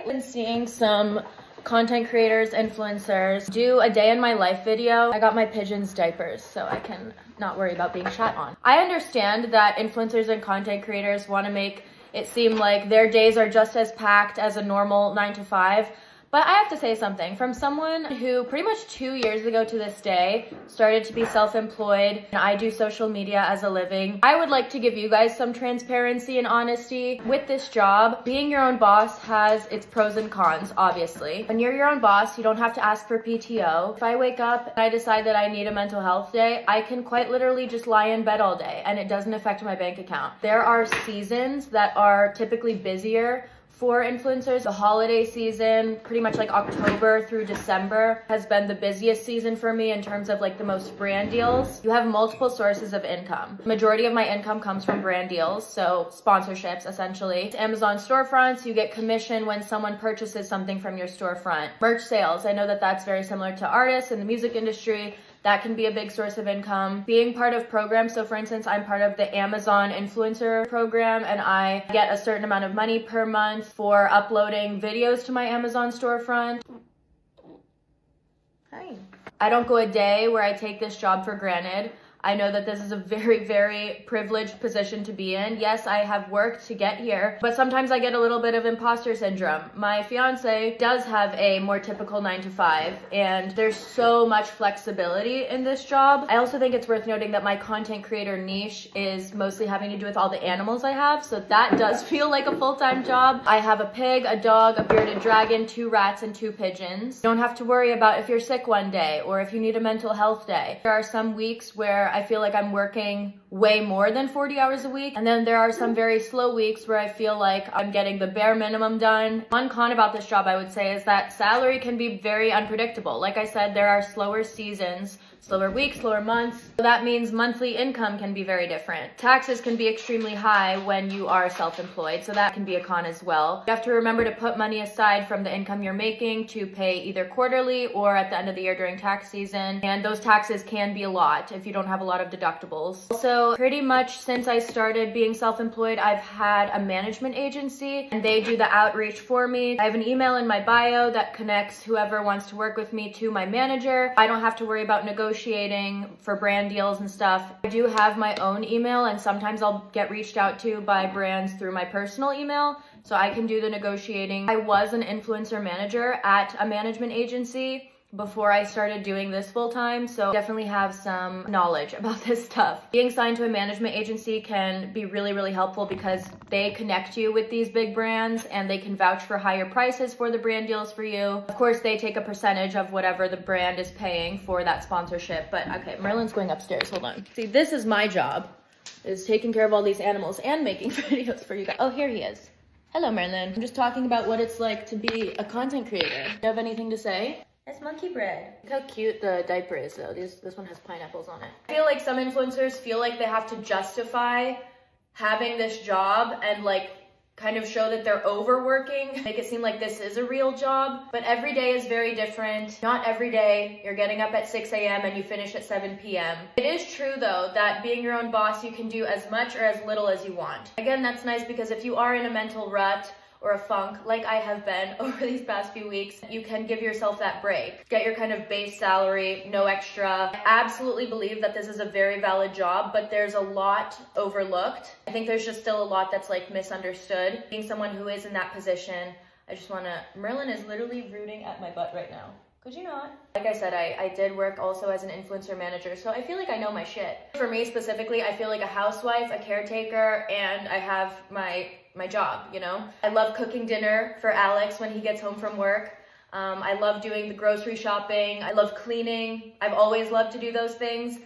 I've been seeing some content creators, influencers do a day in my life video. I got my pigeons diapers so I can not worry about being shat on. I understand that influencers and content creators want to make it seem like their days are just as packed as a normal 9 to 5. But I have to say something. From someone who pretty much 2 years ago to this day started to be self-employed, and I do social media as a living, I would like to give you guys some transparency and honesty. With this job, being your own boss has its pros and cons, obviously. When you're your own boss, you don't have to ask for PTO. If I wake up and I decide that I need a mental health day, I can quite literally just lie in bed all day, and it doesn't affect my bank account. There are seasons that are typically busier for influencers. The holiday season, pretty much like October through December, has been the busiest season for me in terms of like the most brand deals. You have multiple sources of income. The majority of my income comes from brand deals, so sponsorships essentially. Amazon storefronts, you get commission when someone purchases something from your storefront. Merch sales, I know that that's very similar to artists in the music industry. That can be a big source of income. Being part of programs, so for instance, I'm part of the Amazon influencer program and I get a certain amount of money per month for uploading videos to my Amazon storefront. Hi. I don't go a day where I take this job for granted. I know that this is a very, very privileged position to be in. Yes, I have worked to get here, but sometimes I get a little bit of imposter syndrome. My fiance does have a more typical 9 to 5, and there's so much flexibility in this job. I also think it's worth noting that my content creator niche is mostly having to do with all the animals I have, so that does feel like a full-time job. I have a pig, a dog, a bearded dragon, 2 rats, and 2 pigeons. You don't have to worry about if you're sick one day or if you need a mental health day. There are some weeks where I feel like I'm working way more than 40 hours a week. And then there are some very slow weeks where I feel like I'm getting the bare minimum done. One con about this job, I would say, is that salary can be very unpredictable. Like I said, there are slower seasons, slower weeks, slower months. So that means monthly income can be very different. Taxes can be extremely high when you are self-employed, so that can be a con as well. You have to remember to put money aside from the income you're making to pay either quarterly or at the end of the year during tax season. And those taxes can be a lot if you don't have a lot of deductibles. Also, pretty much since I started being self-employed, I've had a management agency and they do the outreach for me. I have an email in my bio that connects whoever wants to work with me to my manager. I don't have to worry about negotiating for brand deals and stuff. I do have my own email and sometimes I'll get reached out to by brands through my personal email, so I can do the negotiating. I was an influencer manager at a management agency before I started doing this full time, so definitely have some knowledge about this stuff. Being signed to a management agency can be really, really helpful because they connect you with these big brands and they can vouch for higher prices for the brand deals for you. Of course, they take a percentage of whatever the brand is paying for that sponsorship. But okay, Merlin's going upstairs, hold on. See, this is my job, is taking care of all these animals and making videos for you guys. Oh, here he is. Hello, Merlin. I'm just talking about what it's like to be a content creator. Do you have anything to say? It's monkey bread. Look how cute the diaper is though. This one has pineapples on it. I feel like some influencers feel like they have to justify having this job and like kind of show that they're overworking, make it seem like this is a real job. But every day is very different. Not every day you're getting up at 6 a.m. and you finish at 7 p.m. It is true though that being your own boss, you can do as much or as little as you want. Again, that's nice because if you are in a mental rut or a funk, like I have been over these past few weeks, you can give yourself that break. Get your kind of base salary, no extra. I absolutely believe that this is a very valid job, but there's a lot overlooked. I think there's just still a lot that's like misunderstood. Being someone who is in that position, I just wanna, Merlin is literally rooting at my butt right now. Could you not? Like I said, I did work also as an influencer manager, so I feel like I know my shit. For me specifically, I feel like a housewife, a caretaker, and I have my job, you know? I love cooking dinner for Alex when he gets home from work. I love doing the grocery shopping. I love cleaning. I've always loved to do those things.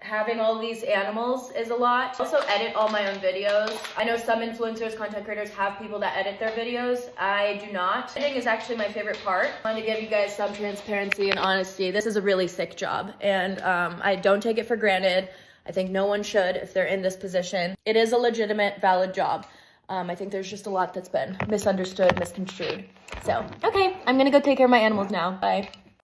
Having all these animals is a lot. I also edit all my own videos. I know some influencers, content creators have people that edit their videos. I do not. Editing is actually my favorite part. I wanted to give you guys some transparency and honesty. This is a really sick job and I don't take it for granted. I think no one should if they're in this position. It is a legitimate, valid job. I think there's just a lot that's been misunderstood, misconstrued. So, okay, I'm gonna go take care of my animals now. Bye.